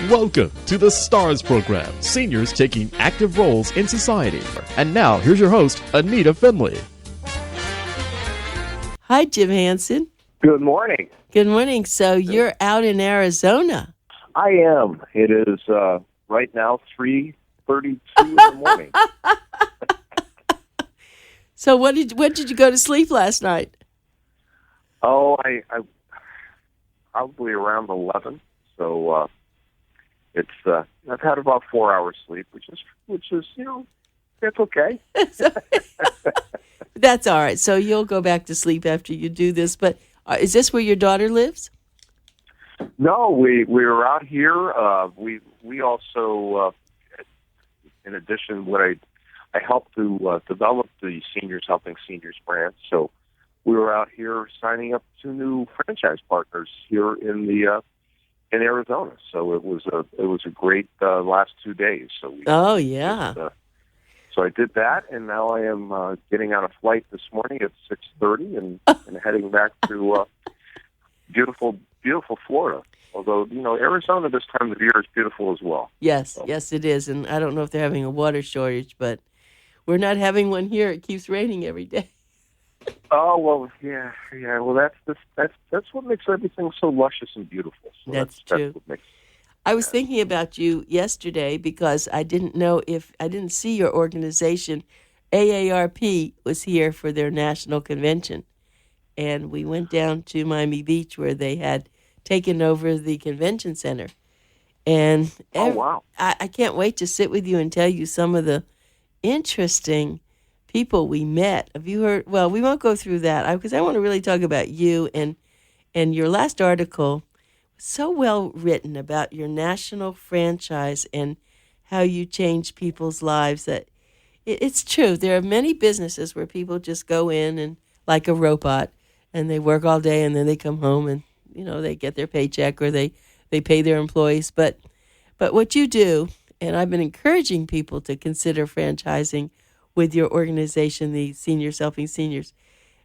Welcome to the STARS program, seniors taking active roles in society. And now, here's your host, ANITA FINLEY. Hi, Jim Hansen. Good morning. Good morning. So you're out in Arizona. I am. It is right now 3:32 in the morning. So when did you go to sleep last night? Oh, I probably around 11. So it's I've had about 4 hours sleep, which is that's okay. That's all right. So you'll go back to sleep after you do this. But is this where your daughter lives? No, we were out here. We also, in addition, I helped to develop the Seniors Helping Seniors brand. So we were out here signing up 2 new franchise partners here in Arizona. So it was a great last 2 days. So So I did that, and now I am getting on a flight this morning at 6:30 and heading back to beautiful Florida. Although, Arizona this time of year is beautiful as well. Yes, yes, it is. And I don't know if they're having a water shortage, but we're not having one here. It keeps raining every day. Oh, well, yeah. Well, that's what makes everything so luscious and beautiful. So that's true. That's what makes. I was thinking about you yesterday because I didn't see your organization. AARP was here for their national convention, and we went down to Miami Beach where they had taken over the convention center. And wow! I can't wait to sit with you and tell you some of the interesting people we met. Have you heard? Well, we won't go through that because I want to really talk about you and your last article. So well written about your national franchise and how you change people's lives. That it's true. There are many businesses where people just go in and like a robot, and they work all day, and then they come home and they get their paycheck or they pay their employees. But what you do, and I've been encouraging people to consider franchising with your organization, the Seniors Helping Seniors,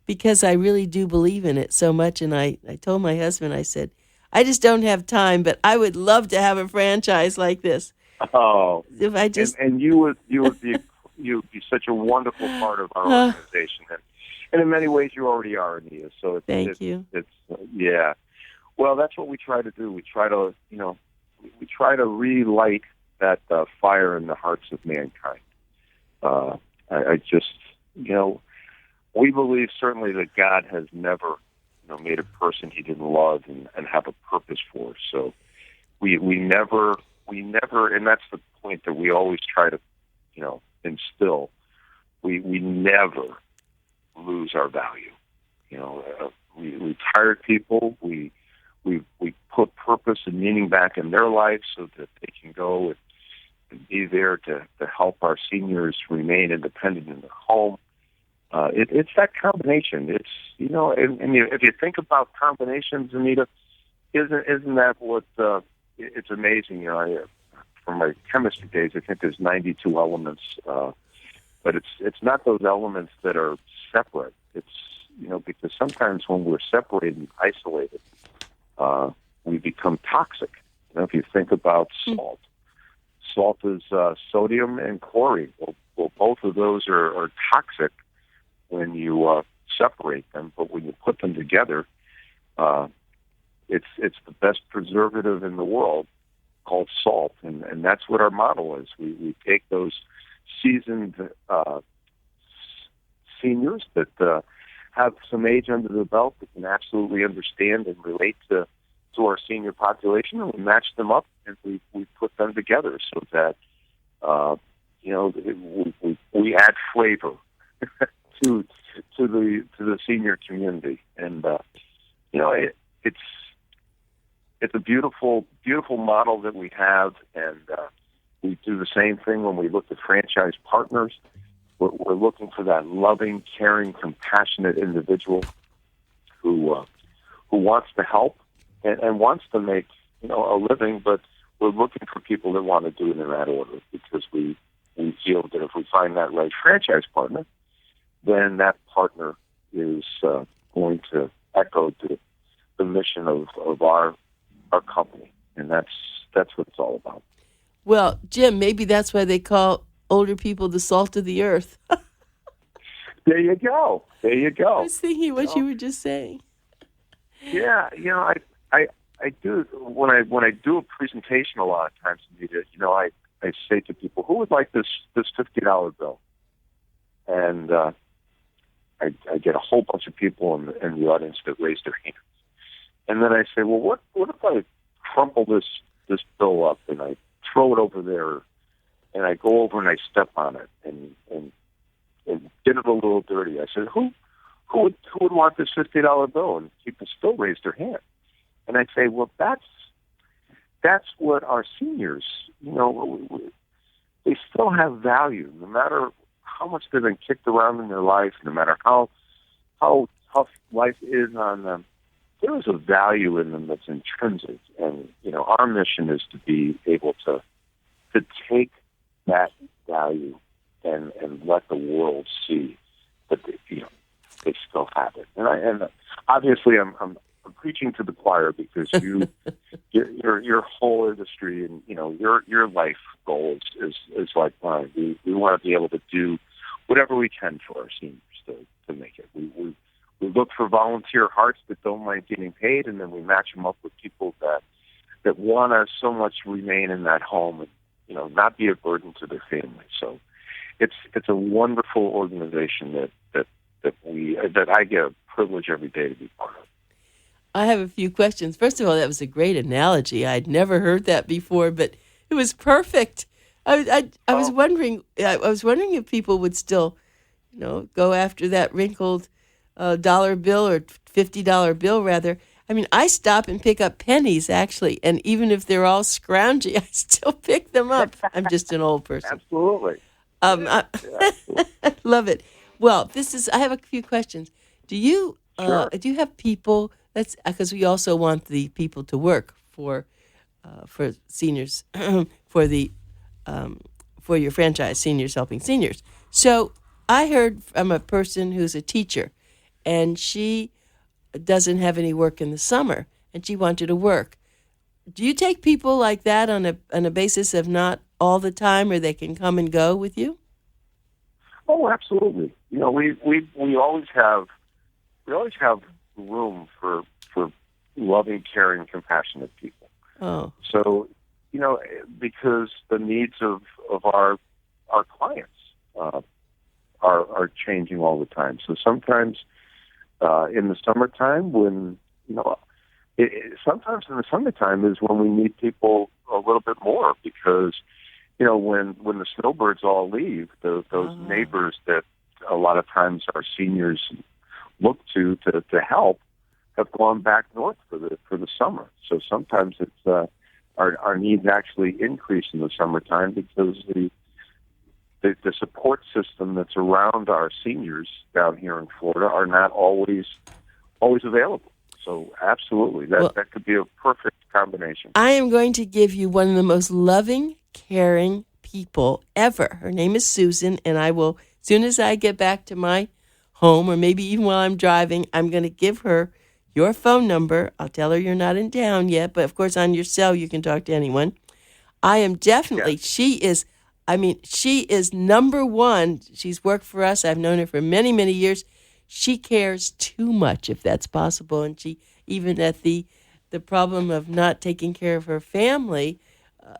because I really do believe in it so much. And I told my husband, I said, I just don't have time, but I would love to have a franchise like this. Oh, if I just and you would be such a wonderful part of our organization, and in many ways you already are, Anita. So thank you. It's yeah. Well, that's what we try to do. We try to relight that fire in the hearts of mankind. I just we believe certainly that God has never made a person he didn't love and have a purpose for. So we never, and that's the point that we always try to, instill. We never lose our value. We tired people. We put purpose and meaning back in their life so that they can go and be there to help our seniors remain independent in their home. It's that combination. It's and if you think about combinations, Anita, isn't that what? It's amazing. From my chemistry days, I think there's 92 elements, but it's not those elements that are separate. It's because sometimes when we're separated and isolated, we become toxic. If you think about salt is sodium and chlorine. Well, both of those are toxic when you separate them, but when you put them together, it's the best preservative in the world, called salt, and that's what our model is. We take those seasoned seniors that have some age under their belt that can absolutely understand and relate to our senior population, and we match them up and we put them together so that we add flavor to the senior community, and it's a beautiful model that we have, and we do the same thing when we look at franchise partners. We're looking for that loving, caring, compassionate individual who wants to help and wants to make a living, but we're looking for people that want to do it in that order, because we feel that if we find that right franchise partner, then that partner is going to echo the mission of our company, and that's that's what it's all about. Well, Jim, maybe that's why they call older people the salt of the earth. There you go. There you go. I was thinking what you were just saying. Yeah, I do when I do a presentation a lot of times, Anita, I say to people, who would like this $50 bill? And I get a whole bunch of people in the audience that raise their hands. And then I say, well, what if I crumple this bill up and I throw it over there and I go over and I step on it and get it a little dirty? I said, who would want this $50 bill? And people still raise their hand. And I say, well, that's what our seniors, they still have value, no matter how much they've been kicked around in their life, no matter how tough life is on them. There is a value in them that's intrinsic, and our mission is to be able to take that value and let the world see that they still have it. And obviously I'm preaching to the choir because your whole industry and your life goal is like mine. We want to be able to do whatever we can for our seniors to make it. We look for volunteer hearts that don't mind getting paid, and then we match them up with people that want to so much remain in that home and not be a burden to their family. So it's a wonderful organization that I get a privilege every day to be part of. I have a few questions. First of all, that was a great analogy. I'd never heard that before, but it was perfect. I was wondering if people would still, go after that wrinkled dollar bill or $50 bill rather. I mean, I stop and pick up pennies actually, and even if they're all scroungy, I still pick them up. I'm just an old person. Absolutely. I love it. Well, I have a few questions. Do you have people? That's because we also want the people to work for seniors for your franchise, Seniors Helping Seniors. So I heard from a person who's a teacher, and she doesn't have any work in the summer, and she wanted to work. Do you take people like that on a basis of not all the time, or they can come and go with you? Oh, absolutely. We always have room for loving, caring, compassionate people. Oh. So, because the needs of our clients are changing all the time. So sometimes in the summertime, sometimes in the summertime is when we need people a little bit more because, when the snowbirds all leave, those neighbors that a lot of times our seniors look to help have gone back north for the summer. So sometimes it's our needs actually increase in the summertime because the support system that's around our seniors down here in Florida are not always available. So absolutely, that could be a perfect combination. I am going to give you one of the most loving, caring people ever. Her name is Susan, and I will, as soon as I get back to my home, or maybe even while I'm driving, I'm going to give her your phone number. I'll tell her you're not in town yet, but of course on your cell you can talk to anyone. I am definitely, she is number one. She's worked for us. I've known her for many, many years. She cares too much, if that's possible, and she, even at the problem of not taking care of her family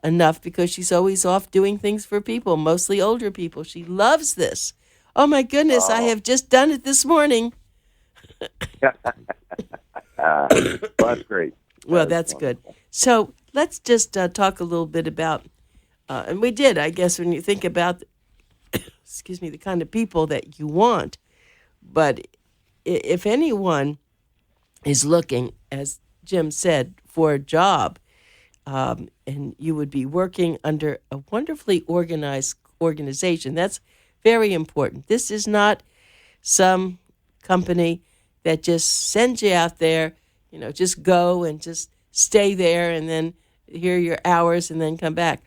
enough because she's always off doing things for people, mostly older people. She loves this. Oh, my goodness, I have just done it this morning. That's great. Well, that's good. So let's just talk a little bit about, and we did, I guess, when you think about, the kind of people that you want. But if anyone is looking, as Jim said, for a job, and you would be working under a wonderfully organized organization, that's very important. This is not some company that just sends you out there, just go and just stay there and then hear your hours and then come back.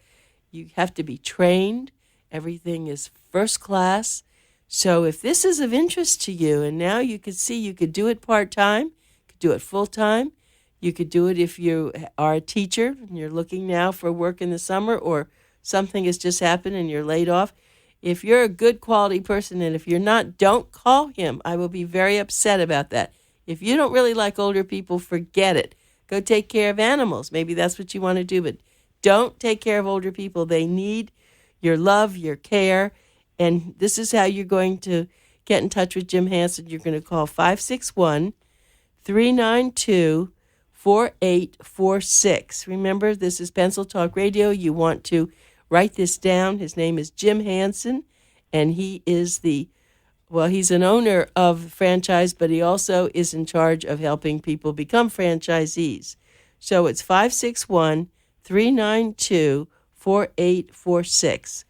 You have to be trained. Everything is first class. So if this is of interest to you, and now you could see you could do it part-time, could do it full-time, You could do it if you are a teacher and you're looking now for work in the summer, or something has just happened and you're laid off. If you're a good quality person, and if you're not, don't call him. I will be very upset about that. If you don't really like older people, forget it. Go take care of animals. Maybe that's what you want to do, but don't take care of older people. They need your love, your care, and this is how you're going to get in touch with Jim Hansen. You're going to call 561-392-4846. Remember, this is Pencil Talk Radio. You want to write this down. His name is Jim Hansen, and he is he's an owner of the franchise, but he also is in charge of helping people become franchisees. So it's 561-392-4846.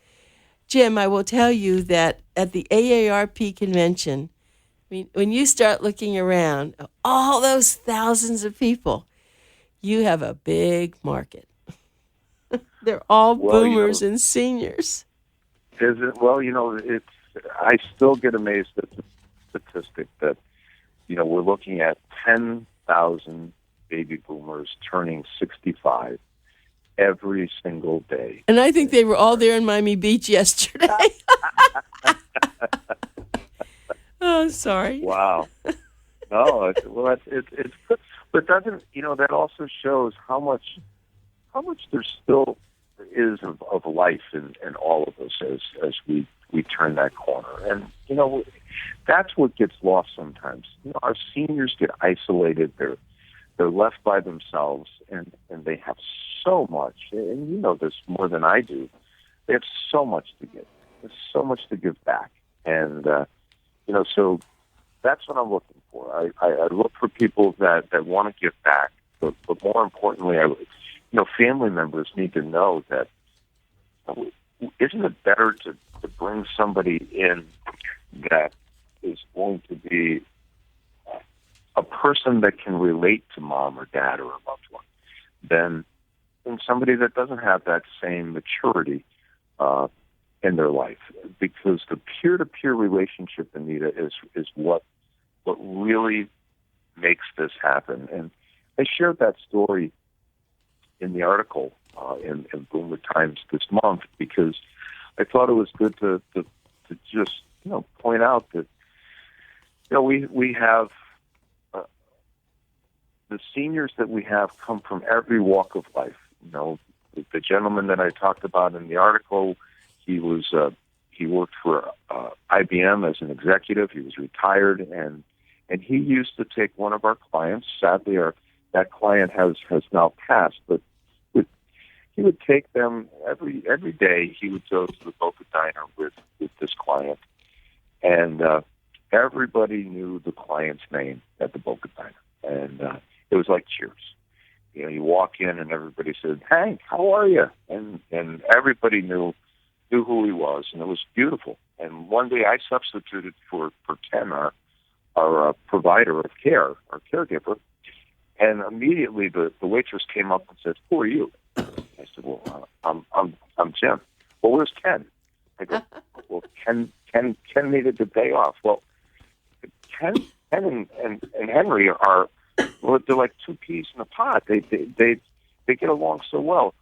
Jim, I will tell you that at the AARP convention, I mean, when you start looking around, all those thousands of people, you have a big market. They're all boomers and seniors. Is it? Well, I still get amazed at the statistic that, we're looking at 10,000 baby boomers turning 65 every single day. And I think they were all there in Miami Beach yesterday. Oh, sorry. Wow. No, it's good. But doesn't, that also shows how much there still is of life in all of us as we turn that corner. And, that's what gets lost sometimes. Our seniors get isolated. They're left by themselves, and they have so much. And you know this more than I do. They have so much to give. There's so much to give back. And, so that's what I'm looking for. I look for people that want to give back. But more importantly, family members need to know that, isn't it better to bring somebody in that is going to be a person that can relate to mom or dad or a loved one than somebody that doesn't have that same maturity in their life? Because the peer-to-peer relationship, Anita, is what really makes this happen. And I shared that story in the article in Boomer Times this month because I thought it was good to just point out that we have the seniors that we have come from every walk of life. The gentleman that I talked about in the article, he worked for IBM as an executive. He was retired, and he used to take one of our clients. Sadly, that client has now passed, but he would take them every day. He would go to the Boca Diner with this client, and everybody knew the client's name at the Boca Diner, and it was like cheers. You walk in and everybody said, "Hank, how are you?" And everybody knew who he was, and it was beautiful. And one day I substituted for Ken, our provider of care, our caregiver, and immediately the waitress came up and said, "Who are you?" I said, "Well, I'm Jim." "Well, where's Ken?" I go, "Well, Ken needed the day off." "Well, Ken and Henry are, well, they're like two peas in a pod. They get along so well."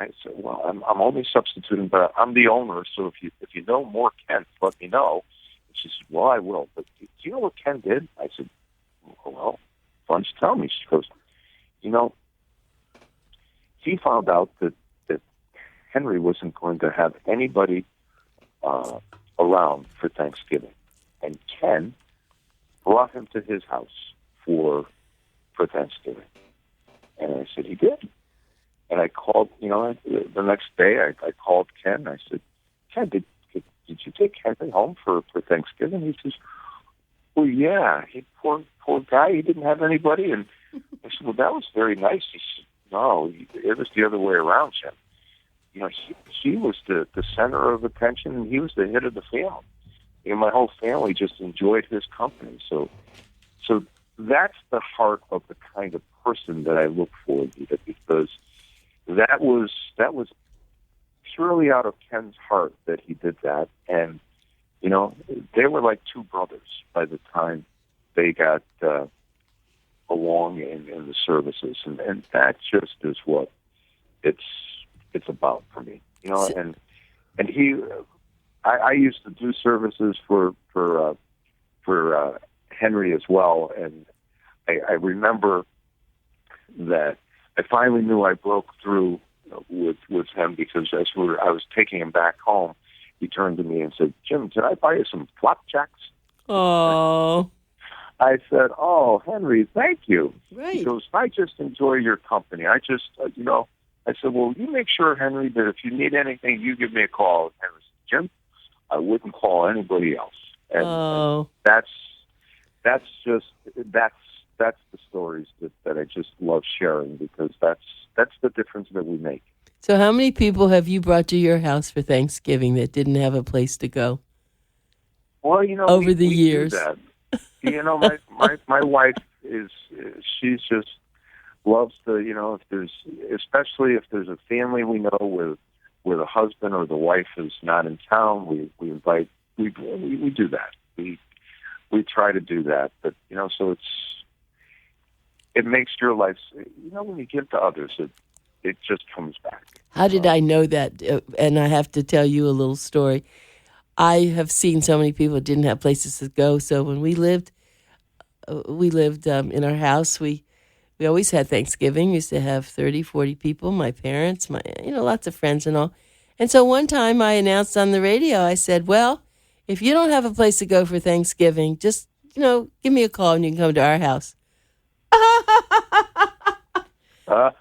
I said, "Well, I'm only substituting, but I'm the owner. So if you know more Ken, let me know." And she said, "Well, I will. But do you know what Ken did?" I said, "Well, why don't you tell me?" She goes, he found out that Henry wasn't going to have anybody around for Thanksgiving, and Ken brought him to his house for Thanksgiving. And I said, "He did." And I called, the next day I called Ken. I said, "Ken, did you take Henry home for Thanksgiving?" He says, "Well, yeah. Poor guy. He didn't have anybody." And I said, "Well, that was very nice." He said, "No, it was the other way around, Jim. He was the center of attention, and he was the head of the family. My whole family just enjoyed his company." So that's the heart of the kind of person that I look for, because that was purely out of Ken's heart that he did that. And they were like two brothers by the time they got along in the services, and that just is what it's about for me, and I used to do services for Henry as well, and I remember that I finally knew I broke through with him, because I was taking him back home, he turned to me and said, "Jim, did I buy you some flapjacks?" Oh. I said, "Oh, Henry, thank you." Right. He goes, "I just enjoy your company. I just, I said, "Well, you make sure, Henry, that if you need anything, you give me a call." And Henry said, "Jim, I wouldn't call anybody else." And that's the stories that I just love sharing, because that's the difference that we make. So how many people have you brought to your house for Thanksgiving that didn't have a place to go? Well, over the years. Do that. My wife she's just loves to, especially if there's a family we know where the husband or the wife is not in town, we invite, we do that. We try to do that, but so it makes your life, when you give to others, it just comes back. How did I know that? And I have to tell you a little story. I have seen so many people that didn't have places to go. So when we lived in our house, we always had Thanksgiving. We used to have 30, 40 people, my parents, lots of friends and all. And so one time I announced on the radio, I said, well, if you don't have a place to go for Thanksgiving, just, give me a call and you can come to our house.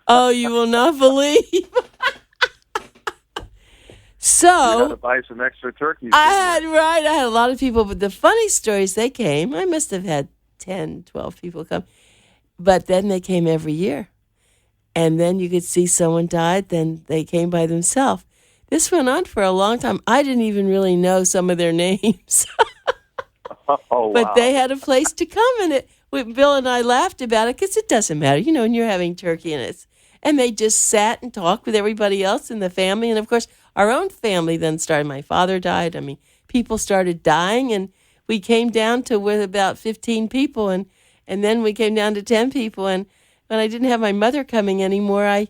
Oh, you will not believe. So you had to buy some extra turkeys. I had a lot of people, but the funny stories, they came. I must have had 10, 12 people come. But then they came every year. And then you could see someone died, then they came by themselves. This went on for a long time. I didn't even really know some of their names. Oh, but wow. they had a place to come, and Bill and I laughed about it, because it doesn't matter, when you're having turkey, and they just sat and talked with everybody else in the family. And of course, our own family then started. My father died. People started dying, and we came down to with about 15 people, and then we came down to 10 people. And when I didn't have my mother coming anymore, I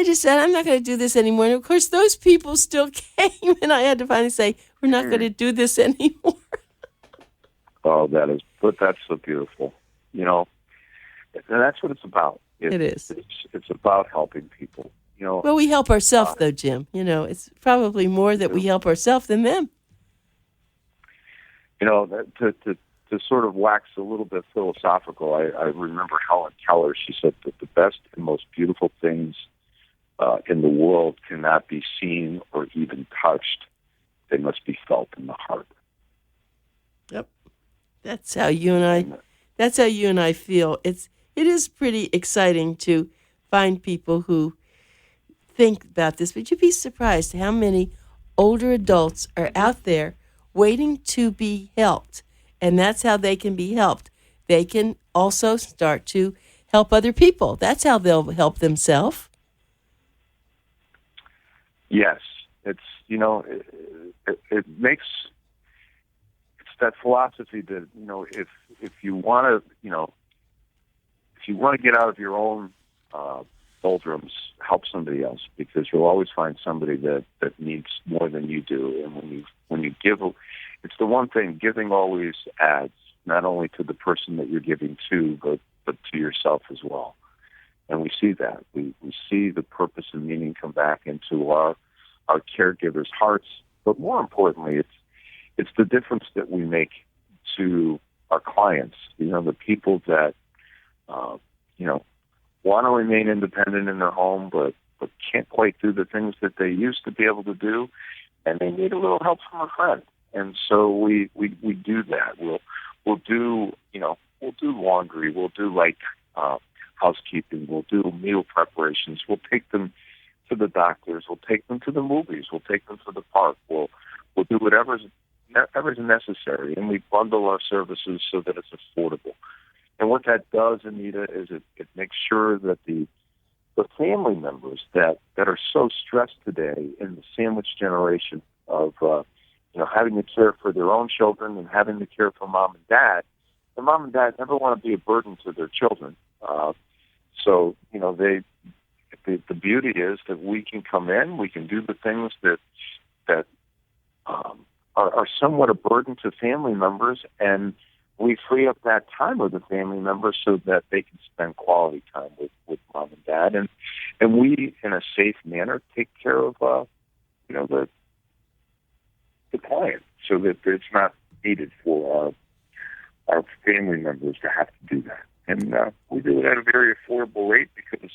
just said, I'm not going to do this anymore. And of course, those people still came, and I had to finally say, we're not going to do this anymore. Oh, that's so beautiful. And that's what it's about. It is. It's about helping people. Well, we help ourselves, though, Jim. It's probably more that we help ourselves than them. To sort of wax a little bit philosophical, I remember Helen Keller. She said that the best and most beautiful things in the world cannot be seen or even touched. They must be felt in the heart. Yep. That's how you and I feel. It is pretty exciting to find people who think about this, but you'd be surprised how many older adults are out there waiting to be helped, and that's how they can be helped. They can also start to help other people. That's how they'll help themselves. Yes, it's it makes, it's that philosophy that if you want to get out of your own doldrums, help somebody else, because you'll always find somebody that needs more than you do. And when you give, it's the one thing, giving always adds, not only to the person that you're giving to, but to yourself as well. And we see that. We see the purpose and meaning come back into our caregivers' hearts. But more importantly, it's the difference that we make to our clients. The people that want to remain independent in their home, but can't quite do the things that they used to be able to do, and they need a little help from a friend. And so we do that. We'll do laundry. We'll do housekeeping. We'll do meal preparations. We'll take them to the doctors. We'll take them to the movies. We'll take them to the park. We'll do whatever's necessary, and we bundle our services so that it's affordable. And what that does, Anita, is it makes sure that the family members that are so stressed today in the sandwich generation of having to care for their own children and having to care for mom and dad, mom and dad never want to be a burden to their children. So, the beauty is that we can come in, we can do the things that are somewhat a burden to family members, and we free up that time with the family members so that they can spend quality time with mom and dad, and we, in a safe manner, take care of the client, so that it's not needed for our family members to have to do that. And we do it at a very affordable rate because,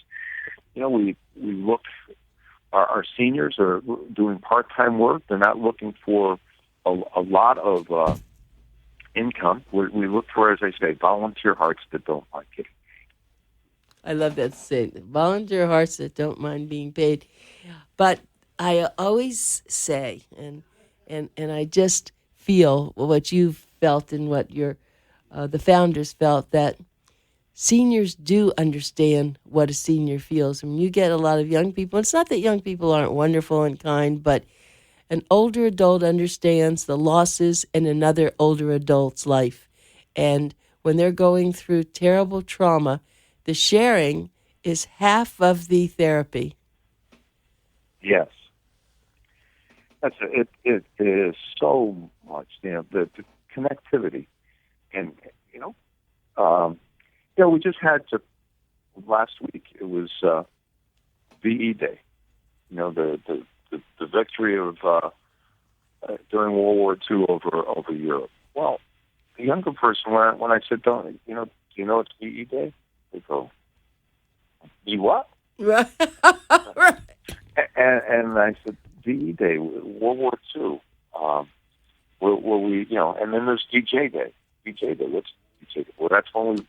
we look, our seniors are doing part-time work. They're not looking for a lot of income. We look for, as I say, volunteer hearts that don't mind getting paid. I love that saying, volunteer hearts that don't mind being paid. But I always say, and I just feel what you've felt and what the founders felt, that seniors do understand what a senior feels. When you get a lot of young people, it's not that young people aren't wonderful and kind, but an older adult understands the losses in another older adult's life. And when they're going through terrible trauma, the sharing is half of the therapy. Yes. It is so much, the connectivity. And, we just had last week, it was VE Day, the victory of during World War II over Europe. Well, the younger person, when I said, do you know it's VE Day? They go, you what? Right. And I said, VE Day, World War II. Will we, and then there's DJ Day. DJ Day, what's DJ Day? Well, that's when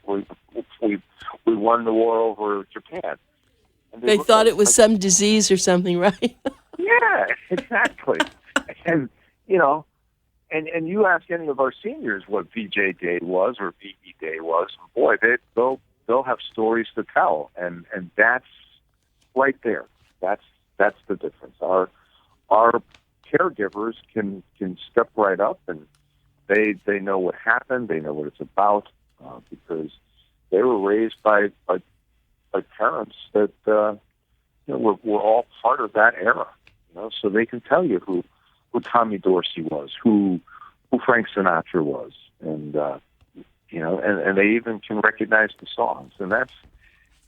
we won the war over Japan. And they thought it was some disease or something, right? Yeah, exactly. And, and you ask any of our seniors what VJ Day was or VE Day was, and boy, they'll have stories to tell. And that's right there. That's the difference. Our caregivers can step right up, and they know what happened. They know what it's about because they were raised by parents that were all part of that era. So they can tell you who Tommy Dorsey was, who Frank Sinatra was, and and they even can recognize the songs. And that's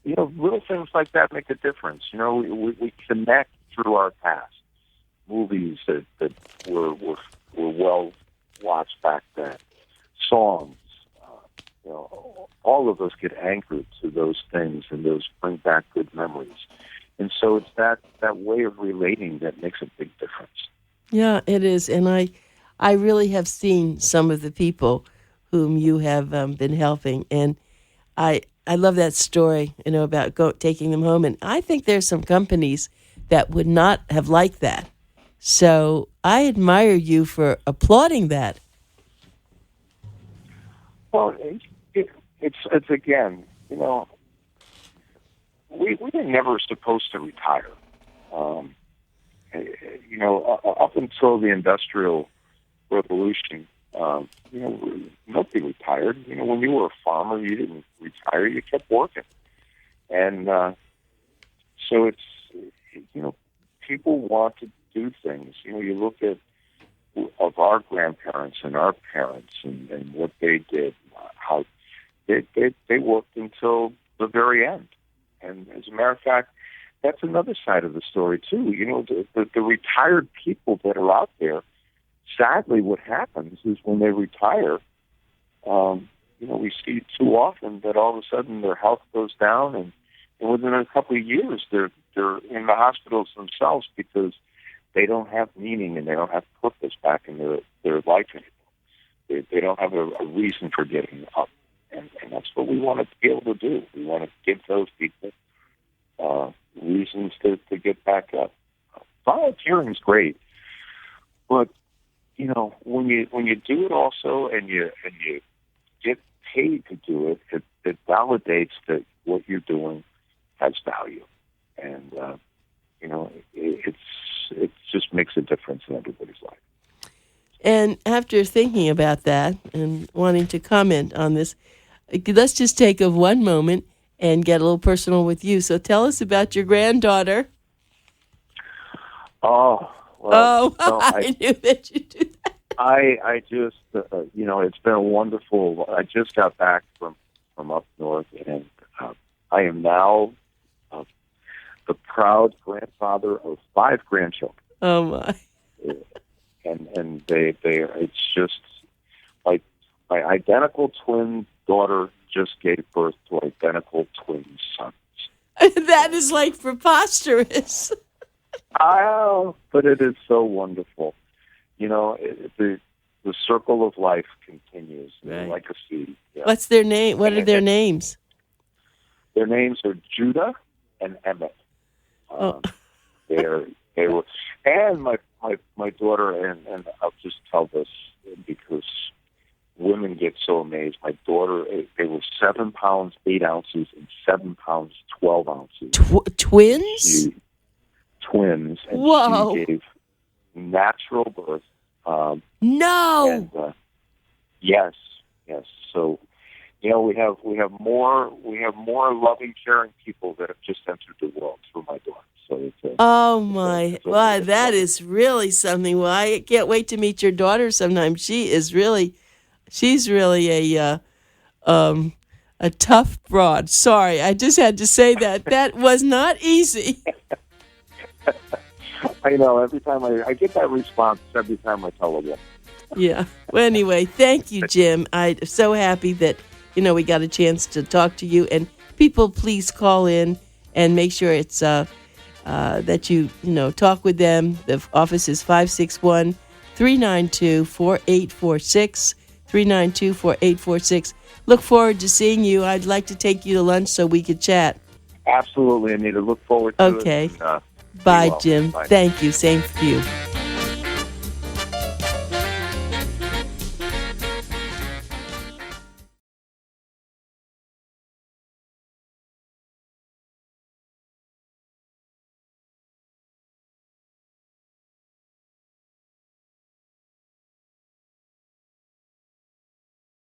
little things like that make a difference. We connect through our past. Movies that were well watched back then, songs, all of us get anchored to those things, and those bring back good memories. And so it's that way of relating that makes a big difference. Yeah, it is. And I really have seen some of the people whom you have been helping, and I love that story, about taking them home. And I think there's some companies that would not have liked that. So I admire you for applauding that. Well, it's again, we were never supposed to retire. Up until the Industrial Revolution, nobody retired. When you were a farmer, you didn't retire; you kept working, and so it's people want to do things. You look at of our grandparents and our parents and what they did, how they worked until the very end. And as a matter of fact, that's another side of the story too. The retired people that are out there, sadly what happens is when they retire, we see too often that all of a sudden their health goes down, and within a couple of years they're in the hospitals themselves because they don't have meaning and they don't have purpose back in their life anymore. They don't have a reason for getting up. And that's what we want to be able to do. We want to give those people reasons to get back up. Volunteering is great, but when you do it also and you get paid to do it, it validates that what you're doing has value, and it just makes a difference in everybody's life. And after thinking about that and wanting to comment on this, let's just take of one moment and get a little personal with you. So tell us about your granddaughter. Oh, Oh, well, no, I knew that you do that. I just, it's been wonderful. I just got back from up north, and I am now the proud grandfather of 5 grandchildren. Oh, my. And it's just like my identical twin daughter just gave birth to identical twin sons. That is like preposterous. Oh, but it is so wonderful. The circle of life continues, Right. like a seed. Yeah. What's their name? What are their names? Their names are Judah and Emmett. They were, and my daughter, and I'll just tell this because women get so amazed. My daughter, they were 7 pounds 8 ounces and 7 pounds 12 ounces. Twins? Twins, and Whoa. she gave natural birth. No. And, yes. So, we have more loving, caring people that have just entered the world through my daughter. So it's Oh my! Wow, it's that is really something. Well, I can't wait to meet your daughter sometime. She's really a tough broad. Sorry, I just had to say that. That was not easy. I know. Every time I get that response, every time I tell a woman. Yeah. Well, anyway, thank you, Jim. I'm so happy that we got a chance to talk to you. And people, please call in and make sure it's that you talk with them. The office is 561-392-4846, 392-4846. Look forward to seeing you. I'd like to take you to lunch so we could chat. Absolutely, Anita. Look forward to it. Okay. And, Bye, well. Jim. Bye. Thank you. Same for you.